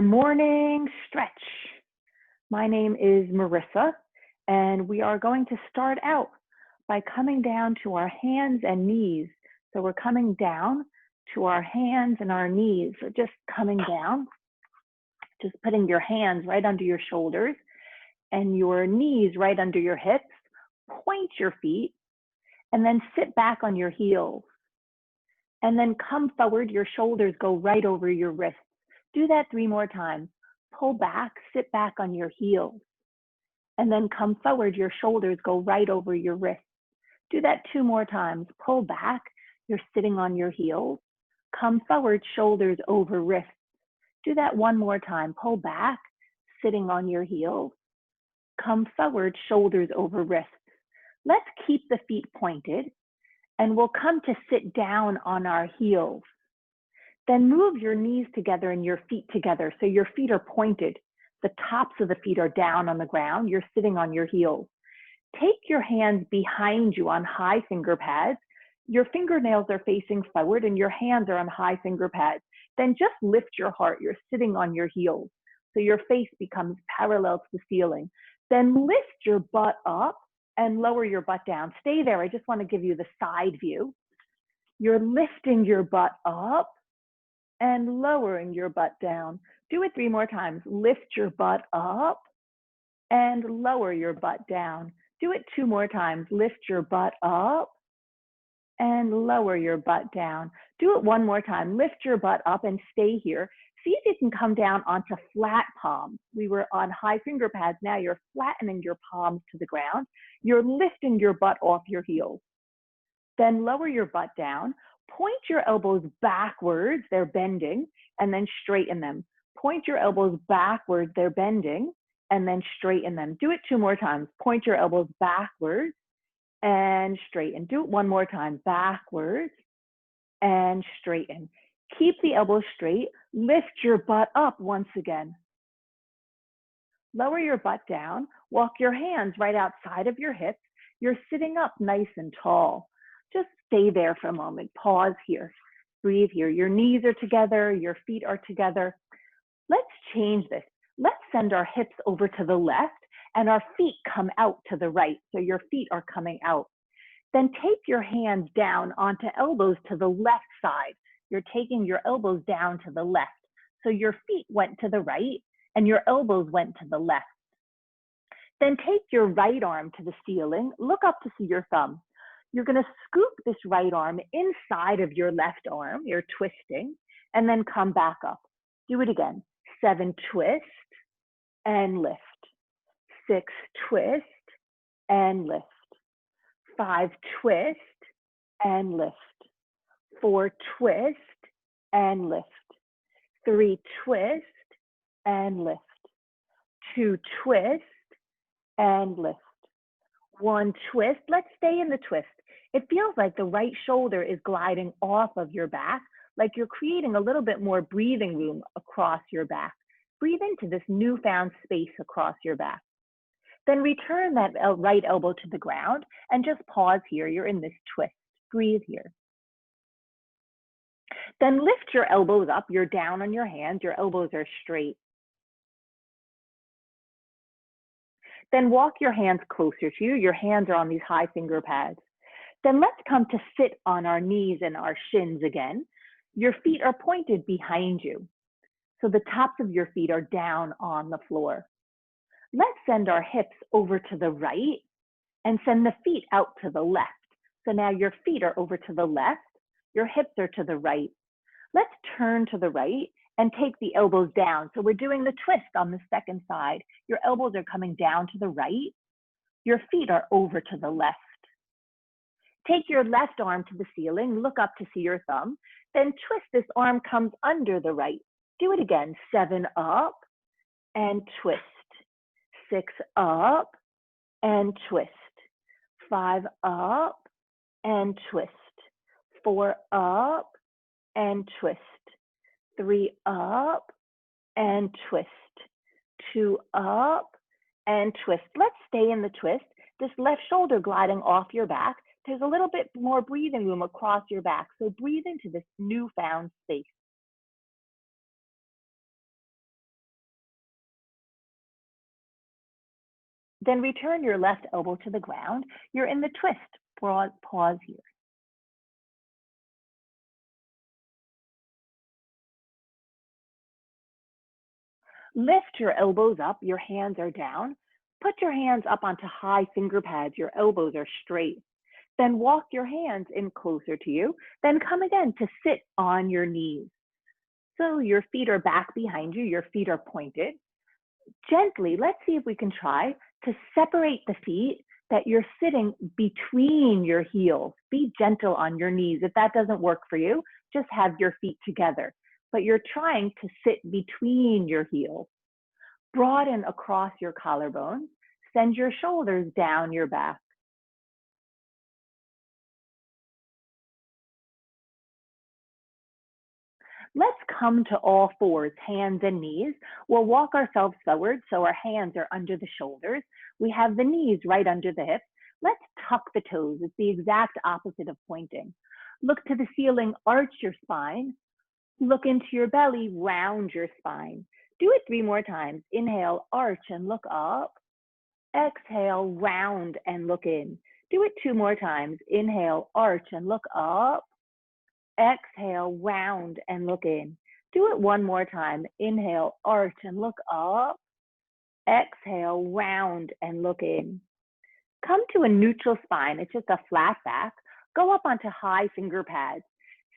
Morning stretch. My name is Marissa, and we are going to start out by coming down to our hands and knees. So we're coming down to our hands and our knees. So just coming down, just putting your hands right under your shoulders and your knees right under your hips. Point your feet and then sit back on your heels. And then come forward, your shoulders go right over your wrists. Do that 3 more times. Pull back, sit back on your heels. And then come forward, your shoulders go right over your wrists. Do that 2 more times. Pull back, you're sitting on your heels. Come forward, shoulders over wrists. Do that 1 more time. Pull back, sitting on your heels. Come forward, shoulders over wrists. Let's keep the feet pointed, and we'll come to sit down on our heels. Then move your knees together and your feet together so your feet are pointed. The tops of the feet are down on the ground. You're sitting on your heels. Take your hands behind you on high finger pads. Your fingernails are facing forward and your hands are on high finger pads. Then just lift your heart. You're sitting on your heels. So your face becomes parallel to the ceiling. Then lift your butt up and lower your butt down. Stay there. I just want to give you the side view. You're lifting your butt up and lowering your butt down. Do it 3 more times. Lift your butt up and lower your butt down. Do it 2 more times. Lift your butt up and lower your butt down. Do it 1 more time. Lift your butt up and stay here. See if you can come down onto flat palms. We were on high finger pads. Now you're flattening your palms to the ground. You're lifting your butt off your heels. Then lower your butt down. Point your elbows backwards, they're bending, and then straighten them. Point your elbows backwards, they're bending, and then straighten them. Do it 2 more times. Point your elbows backwards and straighten. Do it 1 more time. Backwards and straighten. Keep the elbows straight. Lift your butt up once again. Lower your butt down. Walk your hands right outside of your hips. You're sitting up nice and tall. Just stay there for a moment. Pause here. Breathe here. Your knees are together. Your feet are together. Let's change this. Let's send our hips over to the left and our feet come out to the right. So your feet are coming out. Then take your hands down onto elbows to the left side. You're taking your elbows down to the left. So your feet went to the right and your elbows went to the left. Then take your right arm to the ceiling. Look up to see your thumb. You're going to scoop this right arm inside of your left arm. You're twisting, and then come back up. Do it again. 7, twist and lift. 6, twist and lift. 5, twist and lift. 4, twist and lift. 3, twist and lift. 2, twist and lift. 1, twist. Let's stay in the twist. It feels like the right shoulder is gliding off of your back, like you're creating a little bit more breathing room across your back. Breathe into this newfound space across your back. Then return that right elbow to the ground and just pause here. You're in this twist. Breathe here. Then lift your elbows up. You're down on your hands. Your elbows are straight. Then walk your hands closer to you. Your hands are on these high finger pads. Then let's come to sit on our knees and our shins again. Your feet are pointed behind you. So the tops of your feet are down on the floor. Let's send our hips over to the right and send the feet out to the left. So now your feet are over to the left. Your hips are to the right. Let's turn to the right and take the elbows down. So we're doing the twist on the second side. Your elbows are coming down to the right. Your feet are over to the left. Take your left arm to the ceiling, look up to see your thumb, then twist this arm comes under the right. Do it again. 7 up and twist. 6 up and twist. 5 up and twist. 4 up and twist. 3 up and twist. 2 up and twist. Let's stay in the twist. This left shoulder gliding off your back. There's a little bit more breathing room across your back. So breathe into this newfound space. Then return your left elbow to the ground. You're in the twist. Pause here. Lift your elbows up, your hands are down. Put your hands up onto high finger pads, your elbows are straight. Then walk your hands in closer to you. Then come again to sit on your knees. So your feet are back behind you, your feet are pointed. Gently, let's see if we can try to separate the feet that you're sitting between your heels. Be gentle on your knees. If that doesn't work for you, just have your feet together. But you're trying to sit between your heels. Broaden across your collarbones. Send your shoulders down your back. Let's come to all fours, hands and knees. We'll walk ourselves forward so our hands are under the shoulders. We have the knees right under the hips. Let's tuck the toes. It's the exact opposite of pointing. Look to the ceiling, arch your spine. Look into your belly, round your spine. Do it 3 more times. Inhale, arch and look up. Exhale, round and look in. Do it 2 more times. Inhale, arch and look up. Exhale, round and look in. Do it 1 more time. Inhale, arch and look up. Exhale, round and look in. Come to a neutral spine. It's just a flat back. Go up onto high finger pads.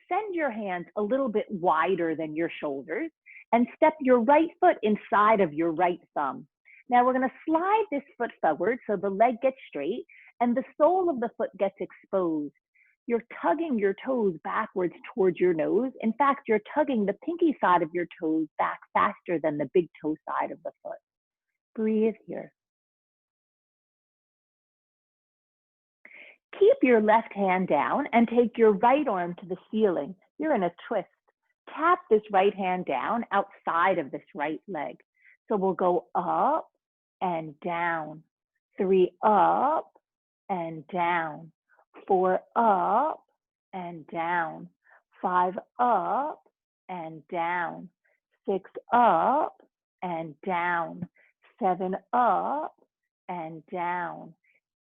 Send your hands a little bit wider than your shoulders and step your right foot inside of your right thumb. Now we're going to slide this foot forward so the leg gets straight and the sole of the foot gets exposed. You're tugging your toes backwards towards your nose. In fact, you're tugging the pinky side of your toes back faster than the big toe side of the foot. Breathe here. Keep your left hand down and take your right arm to the ceiling. You're in a twist. Tap this right hand down outside of this right leg. So we'll go up and down. 3 up and down. 4 up and down. 5 up and down. 6 up and down. 7 up and down.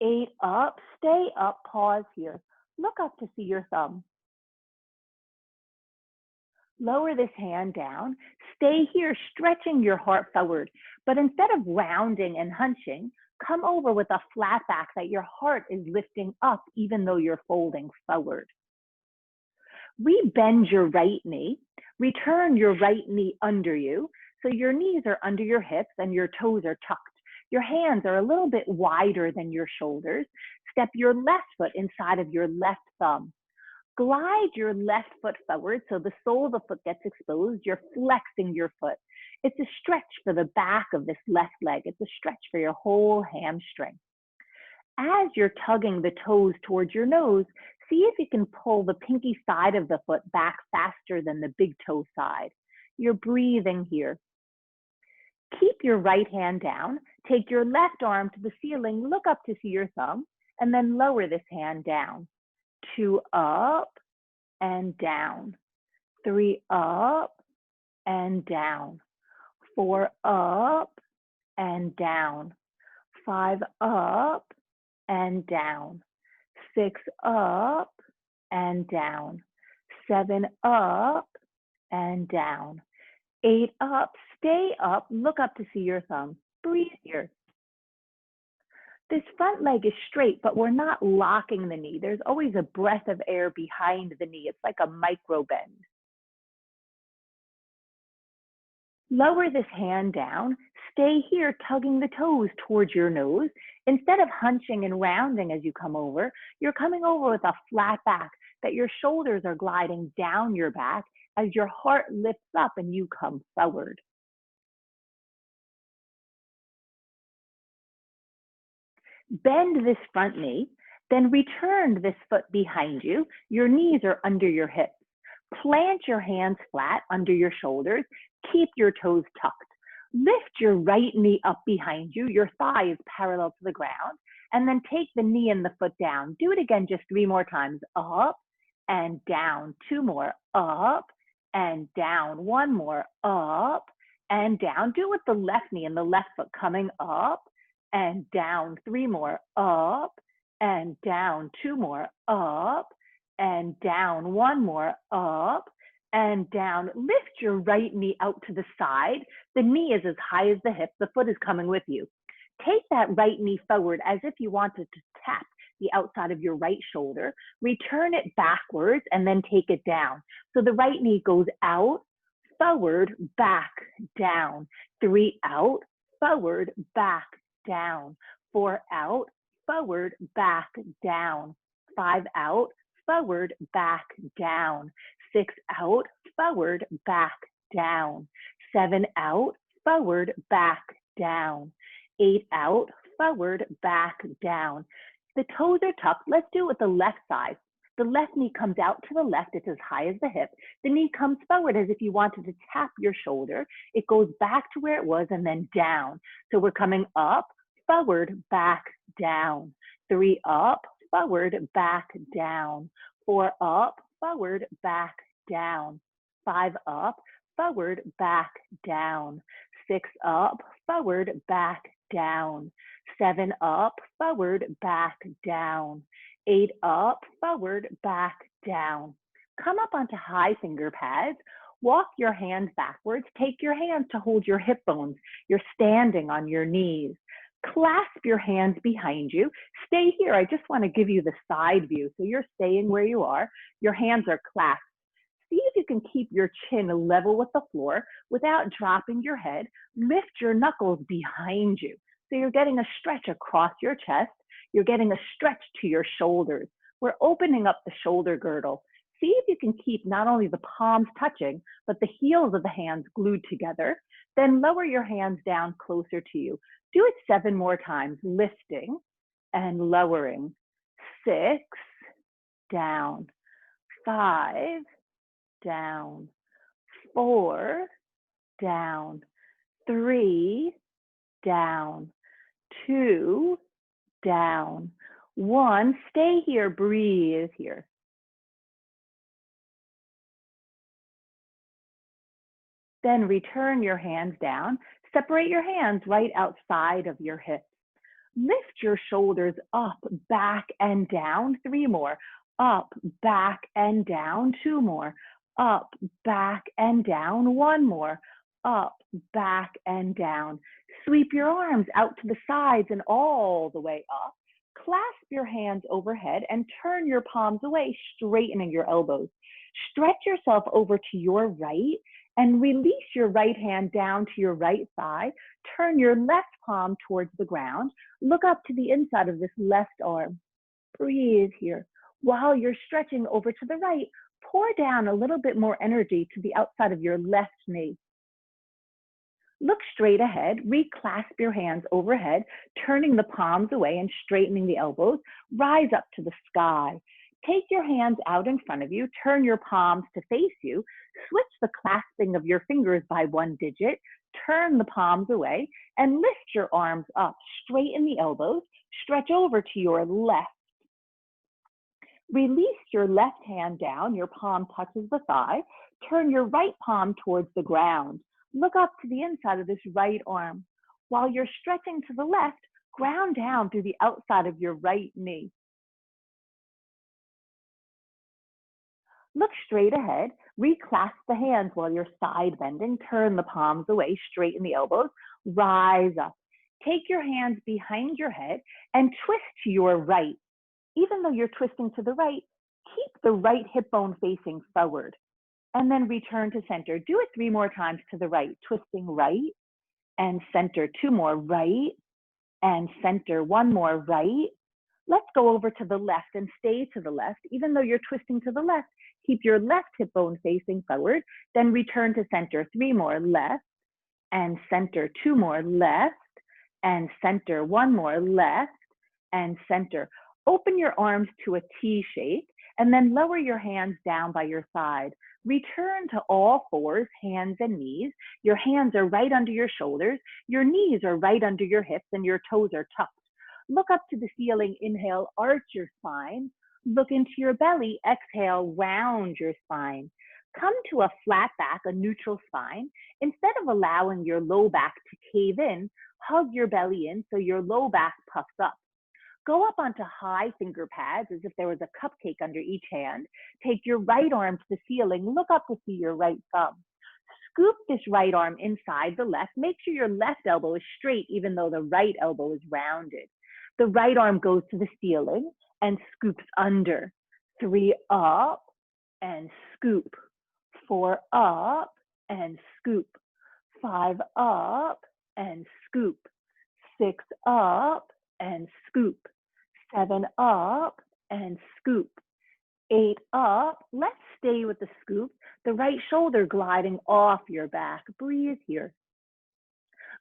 8 up, stay up, pause here. Look up to see your thumb. Lower this hand down. Stay here, stretching your heart forward. But instead of rounding and hunching, come over with a flat back that your heart is lifting up even though you're folding forward. Rebend your right knee. Return your right knee under you. So your knees are under your hips and your toes are tucked. Your hands are a little bit wider than your shoulders. Step your left foot inside of your left thumb. Glide your left foot forward so the sole of the foot gets exposed. You're flexing your foot. It's a stretch for the back of this left leg. It's a stretch for your whole hamstring. As you're tugging the toes towards your nose, see if you can pull the pinky side of the foot back faster than the big toe side. You're breathing here. Keep your right hand down. Take your left arm to the ceiling. Look up to see your thumb, and then lower this hand down. 2 up and down. 3 up and down. 4 up and down. 5 up and down. 6 up and down. 7 up and down. 8 up, stay up, look up to see your thumb. Breathe here. This front leg is straight, but we're not locking the knee. There's always a breath of air behind the knee. It's like a micro bend. Lower this hand down. Stay here, tugging the toes towards your nose. Instead of hunching and rounding as you come over, you're coming over with a flat back, that your shoulders are gliding down your back as your heart lifts up and you come forward. Bend this front knee, then return this foot behind you. Your knees are under your hips. Plant your hands flat under your shoulders. Keep your toes tucked. Lift your right knee up behind you. Your thigh is parallel to the ground. And then take the knee and the foot down. Do it again just 3 more times. Up and down. 2 more. Up and down. 1 more. Up and down. Do it with the left knee and the left foot coming up and down. 3 more, up and down. 2 more, up and down. 1 more, up and down. Lift your right knee out to the side. The knee is as high as the hip. The foot is coming with you. Take that right knee forward as if you wanted to tap the outside of your right shoulder. Return it backwards and then take it down. So the right knee goes out, forward, back, down. 3 out, forward, back, down. 4 out, forward, back, down. 5 out, forward, back, down. 6 out, forward, back, down. 7 out, forward, back, down. 8 out, forward, back, down. The toes are tucked. Let's do it with the left side. The left knee comes out to the left. It's as high as the hip. The knee comes forward as if you wanted to tap your shoulder. It goes back to where it was and then down. So we're coming up, forward, back, down. 3 up, forward, back, down. 4 up, forward, back, down. 5 up, forward, back, down. 6 up, forward, back, down. 7 up, forward, back, down. 8 up, forward, back, down. Come up onto high finger pads. Walk your hands backwards. Take your hands to hold your hip bones. You're standing on your knees. Clasp your hands behind you. Stay here. I just want to give you the side view. So you're staying where you are. Your hands are clasped. See if you can keep your chin level with the floor without dropping your head. Lift your knuckles behind you. So you're getting a stretch across your chest. You're getting a stretch to your shoulders. We're opening up the shoulder girdle. See if you can keep not only the palms touching, but the heels of the hands glued together. Then lower your hands down closer to you. Do it 7 more times, lifting and lowering. 6, down. 5, down. 4, down. 3, down. 2, down. 1, stay here, breathe here. Then return your hands down. Separate your hands right outside of your hips. Lift your shoulders up, back, and down. 3 more. Up, back, and down. 2 more. Up, back, and down. 1 more. Up, back, and down. Sweep your arms out to the sides and all the way up. Clasp your hands overhead and turn your palms away, straightening your elbows. Stretch yourself over to your right and release your right hand down to your right thigh. Turn your left palm towards the ground. Look up to the inside of this left arm. Breathe here. While you're stretching over to the right, pour down a little bit more energy to the outside of your left knee. Look straight ahead, reclasp your hands overhead, turning the palms away and straightening the elbows. Rise up to the sky. Take your hands out in front of you, turn your palms to face you, switch the clasping of your fingers by 1 digit, turn the palms away, and lift your arms up, straighten the elbows, stretch over to your left. Release your left hand down, your palm touches the thigh, turn your right palm towards the ground. Look up to the inside of this right arm. While you're stretching to the left, ground down through the outside of your right knee. Look straight ahead, reclasp the hands while you're side bending, turn the palms away, straighten the elbows, rise up. Take your hands behind your head and twist to your right. Even though you're twisting to the right, keep the right hip bone facing forward. And then return to center. Do it 3 more times to the right, twisting right and center. 2 more, right and center. 1 more, right. Let's go over to the left and stay to the left. Even though you're twisting to the left, keep your left hip bone facing forward. Then return to center. 3 more, left and center. 2 more, left and center. 1 more, left and center. Open your arms to a T shape and then lower your hands down by your side. Return to all fours, hands and knees. Your hands are right under your shoulders. Your knees are right under your hips and your toes are tucked. Look up to the ceiling. Inhale, arch your spine. Look into your belly. Exhale, round your spine. Come to a flat back, a neutral spine. Instead of allowing your low back to cave in, hug your belly in so your low back puffs up. Go up onto high finger pads as if there was a cupcake under each hand. Take your right arm to the ceiling. Look up to see your right thumb. Scoop this right arm inside the left. Make sure your left elbow is straight even though the right elbow is rounded. The right arm goes to the ceiling and scoops under. 3 up and scoop. 4 up and scoop. 5 up and scoop. 6 up and scoop. 7 up and scoop. 8 up. Let's stay with the scoop. The right shoulder gliding off your back. Breathe here.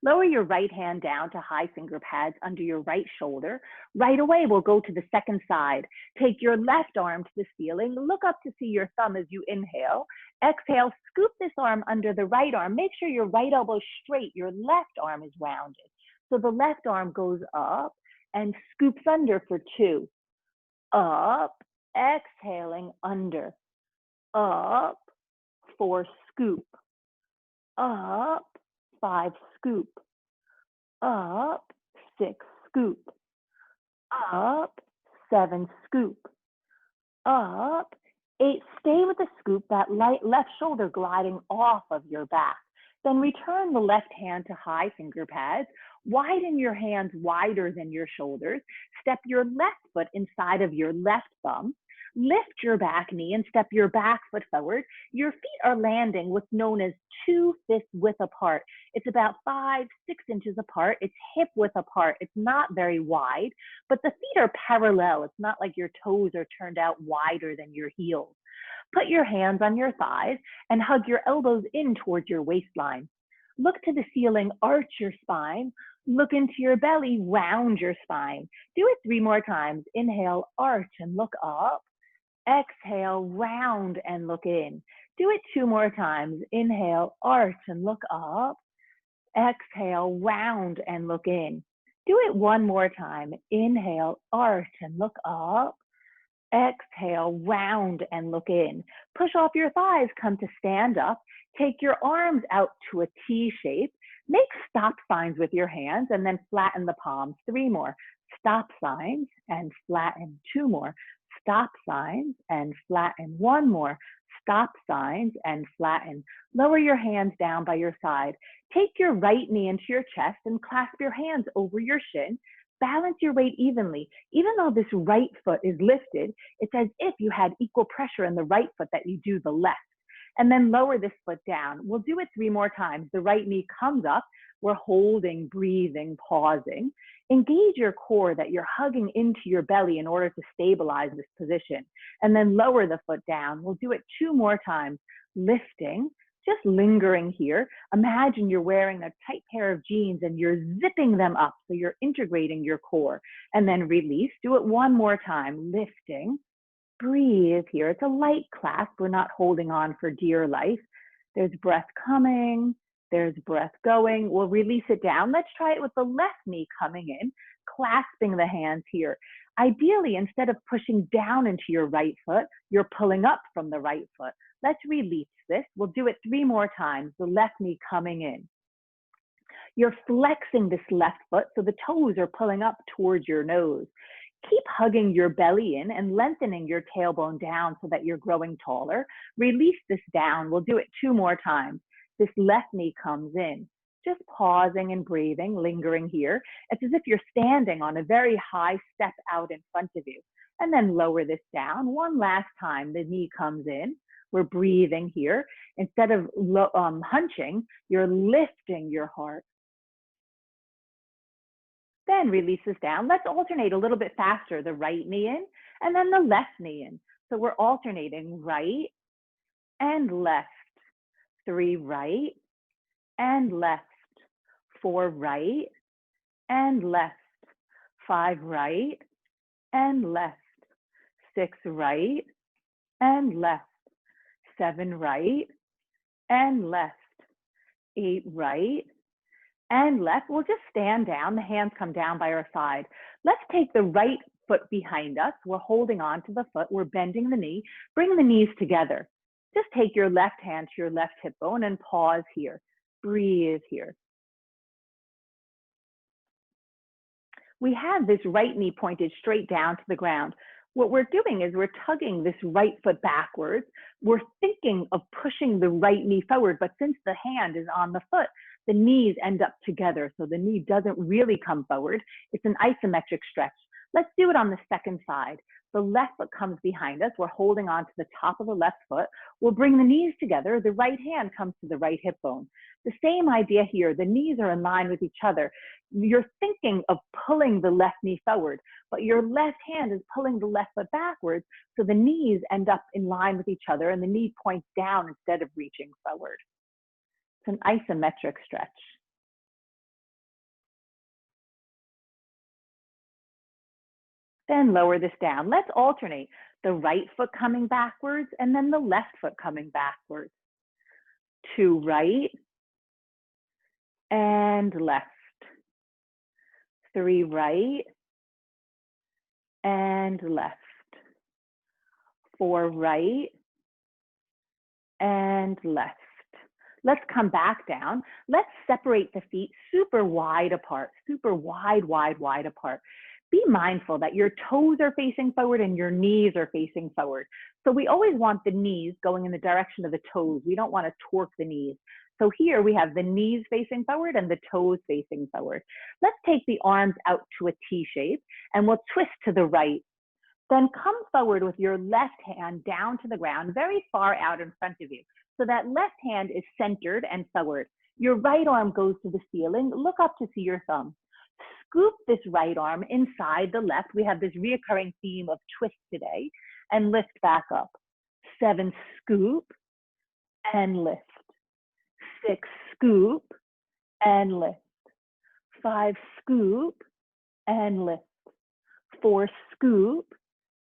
Lower your right hand down to high finger pads under your right shoulder. Right away, we'll go to the second side. Take your left arm to the ceiling. Look up to see your thumb as you inhale. Exhale, scoop this arm under the right arm. Make sure your right elbow is straight. Your left arm is rounded. So the left arm goes up and scoops under for 2. Up, exhaling under. Up, 4 scoop. Up, 5 scoop. Up, 6 scoop. Up, 7 scoop. Up, 8, stay with the scoop, that left shoulder gliding off of your back. Then return the left hand to high finger pads. Widen your hands wider than your shoulders. Step your left foot inside of your left thumb. Lift your back knee and step your back foot forward. Your feet are landing what's known as 2 fist width apart. It's about 5-6 inches apart. It's hip width apart. It's not very wide, but the feet are parallel. It's not like your toes are turned out wider than your heels. Put your hands on your thighs and hug your elbows in towards your waistline. Look to the ceiling, arch your spine. Look into your belly, round your spine. Do it 3 more times. Inhale, arch and look up. Exhale, round and look in. Do it 2 more times. Inhale, arch and look up. Exhale, round and look in. Do it 1 more time. Inhale, arch and look up. Exhale, round and look in. Push off your thighs, come to stand up. Take your arms out to a T shape. Make stop signs with your hands and then flatten the palms. 3 more. Stop signs and flatten. 2 more. Stop signs and flatten. 1 more. Stop signs and flatten. Lower your hands down by your side. Take your right knee into your chest and clasp your hands over your shin. Balance your weight evenly. Even though this right foot is lifted, it's as if you had equal pressure in the right foot that you do the left. And then lower this foot down. We'll do it 3 more times. The right knee comes up. We're holding, breathing, pausing. Engage your core that you're hugging into your belly in order to stabilize this position. And then lower the foot down. We'll do it 2 more times. Lifting, just lingering here. Imagine you're wearing a tight pair of jeans and you're zipping them up. So you're integrating your core. And then release. Do it 1 more time. Lifting. Breathe here. It's a light clasp. We're not holding on for dear life. There's breath coming. There's breath going. We'll release it down. Let's try it with the left knee coming in, clasping the hands here. Ideally, instead of pushing down into your right foot, you're pulling up from the right foot. Let's release this. We'll do it 3 more times. The left knee coming in. You're flexing this left foot so the toes are pulling up towards your nose. Keep hugging your belly in and lengthening your tailbone down so that you're growing taller. Release this down. We'll do it 2 more times. This left knee comes in. Just pausing and breathing, lingering here. It's as if you're standing on a very high step out in front of you. And then lower this down. 1 last time, the knee comes in. We're breathing here. Instead of hunching, you're lifting your heart. Then release this down. Let's alternate a little bit faster. The right knee in and then the left knee in. So we're alternating right and left. 3 right and left. 4 right and left. 5 right and left. 6 right and left. 7 right and left. 8 right and left. We'll just stand down. The hands come down by our side. Let's take the right foot behind us. We're holding on to the foot. We're bending the knee. Bring the knees together. Just take your left hand to your left hip bone and pause here. Breathe here. We have this right knee pointed straight down to the ground. What we're doing is we're tugging this right foot backwards. We're thinking of pushing the right knee forward, but since the hand is on the foot, the knees end up together. So the knee doesn't really come forward. It's an isometric stretch. Let's do it on the second side. The left foot comes behind us. We're holding on to the top of the left foot. We'll bring the knees together. The right hand comes to the right hip bone. The same idea here. The knees are in line with each other. You're thinking of pulling the left knee forward, but your left hand is pulling the left foot backwards. So the knees end up in line with each other and the knee points down instead of reaching forward. It's an isometric stretch. Then lower this down. Let's alternate the right foot coming backwards and then the left foot coming backwards. 2 right and left. 3 right and left. 4 right and left. Let's come back down. Let's separate the feet super wide apart, super wide apart. Be mindful that your toes are facing forward and your knees are facing forward. So we always want the knees going in the direction of the toes. We don't want to torque the knees. So here we have the knees facing forward and the toes facing forward. Let's take the arms out to a T shape and we'll twist to the right. Then come forward with your left hand down to the ground, very far out in front of you. So that left hand is centered and forward. Your right arm goes to the ceiling. Look up to see your thumb. Scoop this right arm inside the left. We have this reoccurring theme of twist today, and lift back up. 7, scoop and lift. 6, scoop and lift. 5, scoop and lift. 4, scoop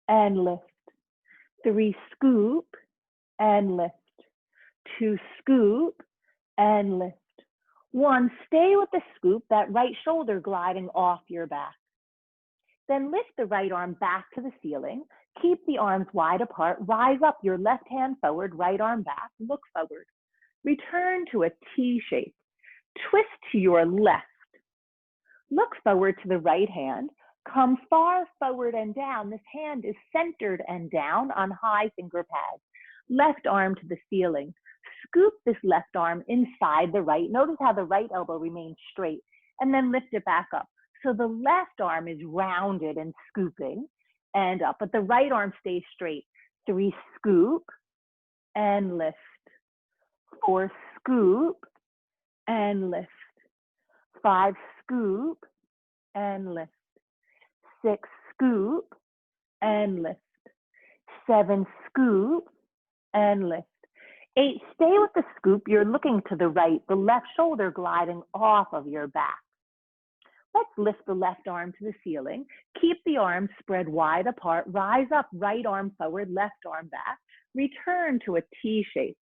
and lift. 3, scoop and lift. 2, scoop and lift. 1, stay with the scoop, that right shoulder gliding off your back. Then lift the right arm back to the ceiling. Keep the arms wide apart. Rise up your left hand forward, right arm back. Look forward. Return to a T shape. Twist to your left. Look forward to the right hand. Come far forward and down. This hand is centered and down on high finger pads. Left arm to the ceiling. Scoop this left arm inside the right. Notice how the right elbow remains straight and then lift it back up. So the left arm is rounded and scooping and up, but the right arm stays straight. 3, scoop and lift. 4, scoop and lift. 5, scoop and lift. 6, scoop and lift. 7, scoop and lift. 8, stay with the scoop. You're looking to the right, the left shoulder gliding off of your back. Let's lift the left arm to the ceiling. Keep the arms spread wide apart. Rise up, right arm forward, left arm back. Return to a T shape.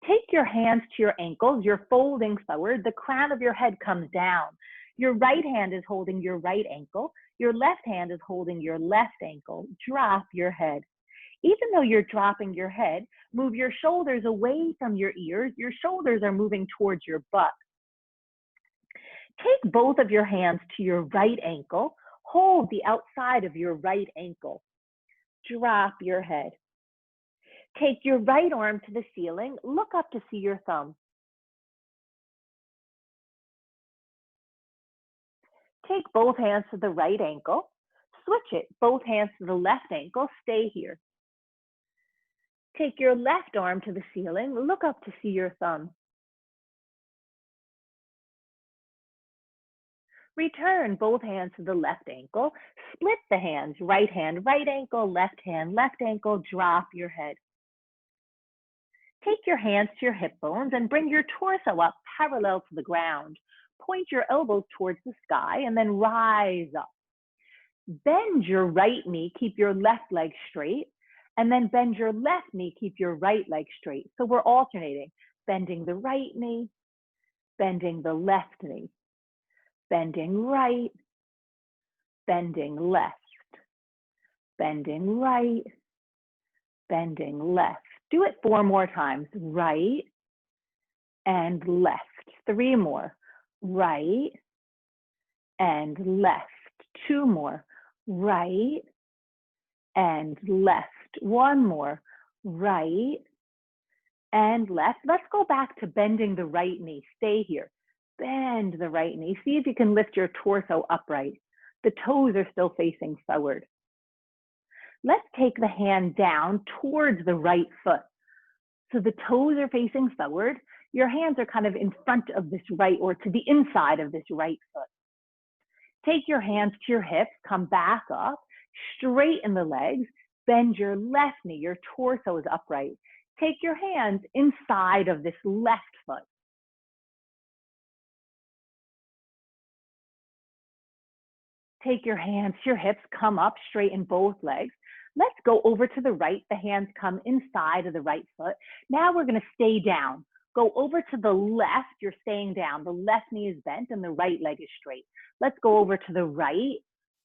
Take your hands to your ankles. You're folding forward. The crown of your head comes down. Your right hand is holding your right ankle. Your left hand is holding your left ankle. Drop your head. Even though you're dropping your head, move your shoulders away from your ears. Your shoulders are moving towards your butt. Take both of your hands to your right ankle. Hold the outside of your right ankle. Drop your head. Take your right arm to the ceiling. Look up to see your thumb. Take both hands to the right ankle. Switch it. Both hands to the left ankle. Stay here. Take your left arm to the ceiling. Look up to see your thumb. Return both hands to the left ankle. Split the hands. Right hand, right ankle, left hand, left ankle. Drop your head. Take your hands to your hip bones and bring your torso up parallel to the ground. Point your elbows towards the sky and then rise up. Bend your right knee. Keep your left leg straight. And then bend your left knee, keep your right leg straight. So we're alternating, bending the right knee, bending the left knee, bending right, bending left, bending right, bending left. Do it 4 more times. Right and left. 3 more. Right and left. 2 more. Right and left. 1 more. Right and left. Let's go back to bending the right knee. Stay here. Bend the right knee. See if you can lift your torso upright. The toes are still facing forward. Let's take the hand down towards the right foot. So the toes are facing forward. Your hands are kind of in front of this right, or to the inside of this right foot. Take your hands to your hips, come back up, straighten the legs, bend your left knee, your torso is upright. Take your hands inside of this left foot. Take your hands to your hips, come up, straighten both legs. Let's go over to the right. The hands come inside of the right foot. Now we're going to stay down. Go over to the left. You're staying down. The left knee is bent and the right leg is straight. Let's go over to the right.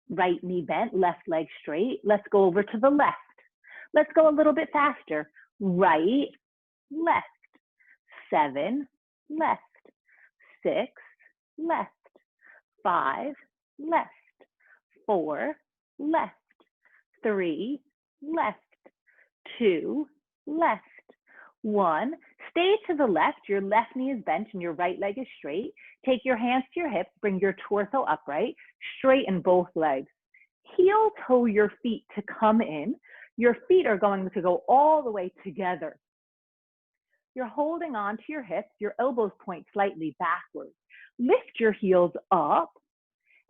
Right knee bent, left leg straight. Let's go over to the left. Let's go a little bit faster. Right, left. 7, left. 6, left. 5, left. 4, left. 3, left. 2, left. 1. Stay to the left. Your left knee is bent and your right leg is straight. Take your hands to your hips. Bring your torso upright. Straighten both legs. Heel toe your feet to come in. Your feet are going to go all the way together. You're holding on to your hips. Your elbows point slightly backwards. Lift your heels up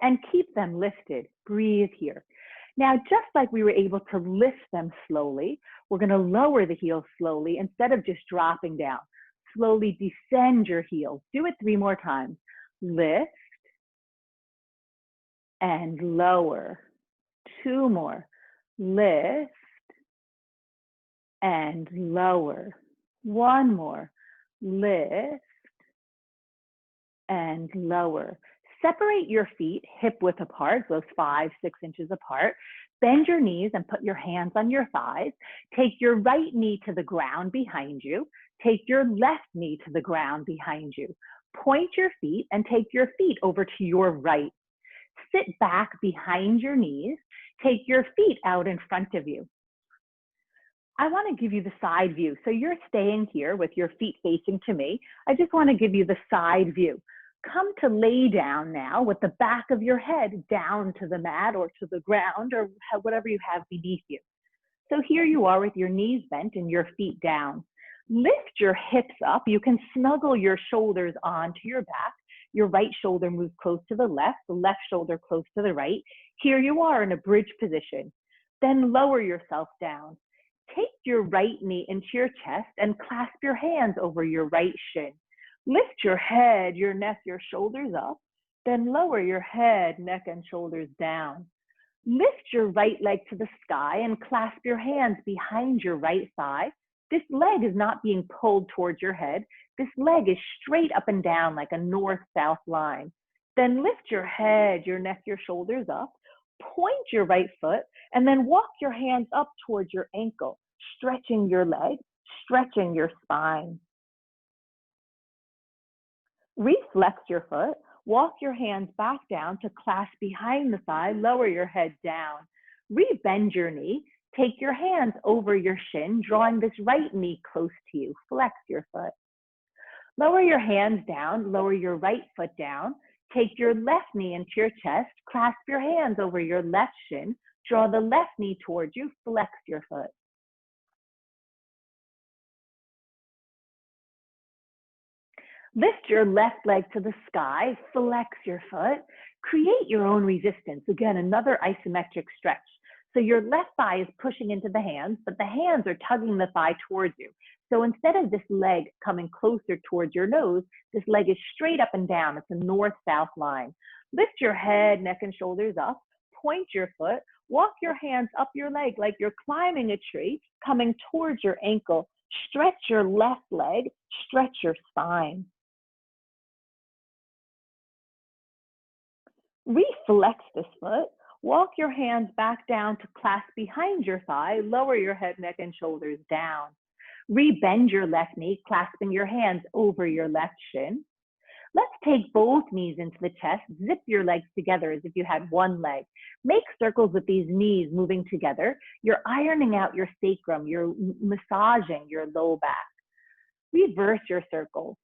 and keep them lifted. Breathe here. Now, just like we were able to lift them slowly, we're going to lower the heels slowly instead of just dropping down. Slowly descend your heels. Do it 3 more times. Lift and lower. 2 more. Lift and lower. 1 more. Lift and lower. Separate your feet hip width apart, those 5, 6 inches apart. Bend your knees and put your hands on your thighs. Take your right knee to the ground behind you. Take your left knee to the ground behind you. Point your feet and take your feet over to your right. Sit back behind your knees. Take your feet out in front of you. I want to give you the side view. So you're staying here with your feet facing to me. I just want to give you the side view. Come to lay down now with the back of your head down to the mat or to the ground or whatever you have beneath you. So here you are with your knees bent and your feet down. Lift your hips up. You can snuggle your shoulders onto your back. Your right shoulder moves close to the left shoulder close to the right. Here you are in a bridge position. Then lower yourself down. Take your right knee into your chest and clasp your hands over your right shin. Lift your head, your neck, your shoulders up, then lower your head, neck, and shoulders down. Lift your right leg to the sky and clasp your hands behind your right thigh. This leg is not being pulled towards your head. This leg is straight up and down like a north-south line. Then lift your head, your neck, your shoulders up. Point your right foot and then walk your hands up towards your ankle, stretching your leg, stretching your spine. Reflex your foot, walk your hands back down to clasp behind the thigh, lower your head down. Rebend your knee, take your hands over your shin, drawing this right knee close to you. Flex your foot. Lower your hands down, lower your right foot down. Take your left knee into your chest, clasp your hands over your left shin, draw the left knee towards you, flex your foot. Lift your left leg to the sky, flex your foot, create your own resistance. Again, another isometric stretch. So your left thigh is pushing into the hands, but the hands are tugging the thigh towards you. So instead of this leg coming closer towards your nose, this leg is straight up and down. It's a north-south line. Lift your head, neck, and shoulders up. Point your foot. Walk your hands up your leg like you're climbing a tree, coming towards your ankle. Stretch your left leg. Stretch your spine. Reflex this foot. Walk your hands back down to clasp behind your thigh. Lower your head, neck, and shoulders down. Rebend your left knee, clasping your hands over your left shin. Let's take both knees into the chest, zip your legs together as if you had one leg. Make circles with these knees moving together. You're ironing out your sacrum, you're massaging your low back. Reverse your circles.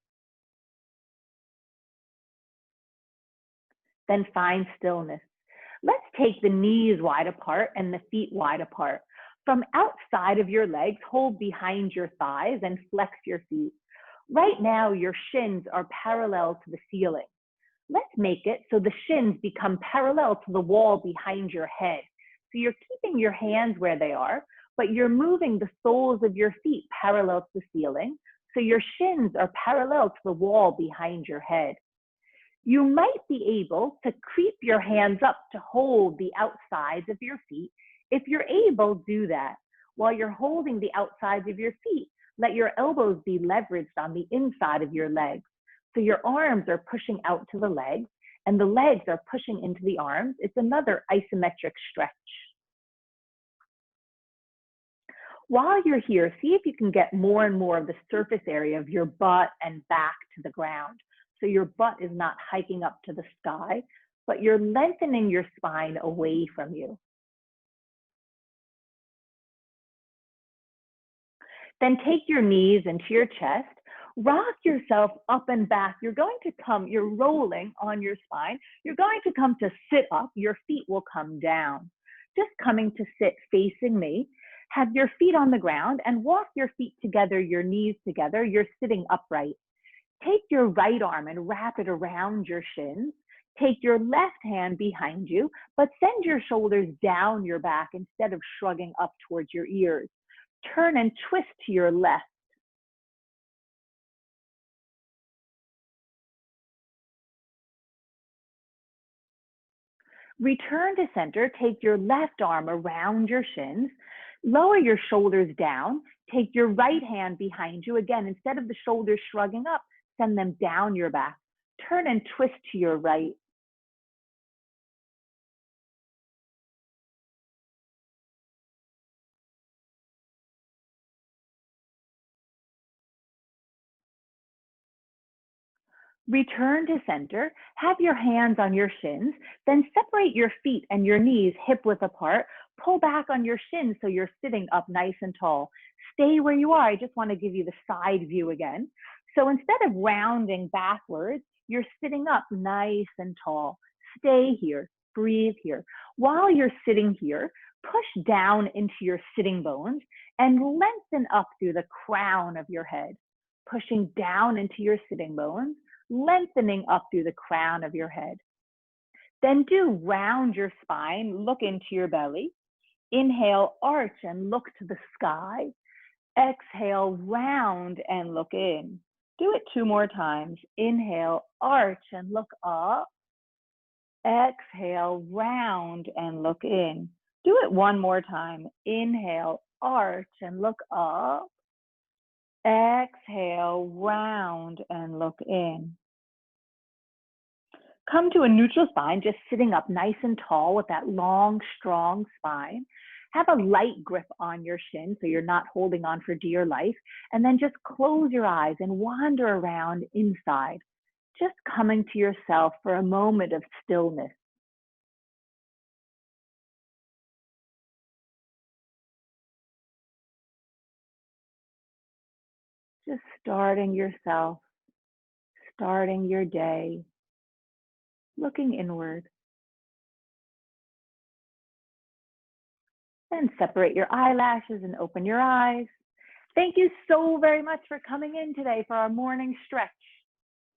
Then find stillness. Let's take the knees wide apart and the feet wide apart. From outside of your legs, hold behind your thighs and flex your feet. Right now, your shins are parallel to the ceiling. Let's make it so the shins become parallel to the wall behind your head. So you're keeping your hands where they are, but you're moving the soles of your feet parallel to the ceiling. So your shins are parallel to the wall behind your head. You might be able to creep your hands up to hold the outsides of your feet. If you're able, do that. While you're holding the outsides of your feet, let your elbows be leveraged on the inside of your legs. So your arms are pushing out to the legs and the legs are pushing into the arms. It's another isometric stretch. While you're here, see if you can get more and more of the surface area of your butt and back to the ground. So your butt is not hiking up to the sky, but you're lengthening your spine away from you. Then take your knees into your chest, rock yourself up and back. You're rolling on your spine. You're going to come to sit up. Your feet will come down. Just coming to sit facing me. Have your feet on the ground and walk your feet together, your knees together. You're sitting upright. Take your right arm and wrap it around your shins. Take your left hand behind you, but send your shoulders down your back instead of shrugging up towards your ears. Turn and twist to your left. Return to center. Take your left arm around your shins. Lower your shoulders down. Take your right hand behind you. Again, instead of the shoulders shrugging up, send them down your back. Turn and twist to your right. Return to center. Have your hands on your shins. Then separate your feet and your knees hip width apart. Pull back on your shins so you're sitting up nice and tall. Stay where you are. I just want to give you the side view again. So instead of rounding backwards, you're sitting up nice and tall. Stay here. Breathe here. While you're sitting here, push down into your sitting bones and lengthen up through the crown of your head. Pushing down into your sitting bones, lengthening up through the crown of your head. Then do round your spine, look into your belly. Inhale, arch and look to the sky. Exhale, round and look in. Do it 2 more times. Inhale, arch and look up. Exhale, round and look in. Do it 1 more time. Inhale, arch and look up. Exhale, round and look in. Come to a neutral spine, just sitting up nice and tall with that long, strong spine. Have a light grip on your shin so you're not holding on for dear life. And then just close your eyes and wander around inside, just coming to yourself for a moment of stillness. Just starting yourself, starting your day, looking inward. Then separate your eyelashes and open your eyes. Thank you so very much for coming in today for our morning stretch.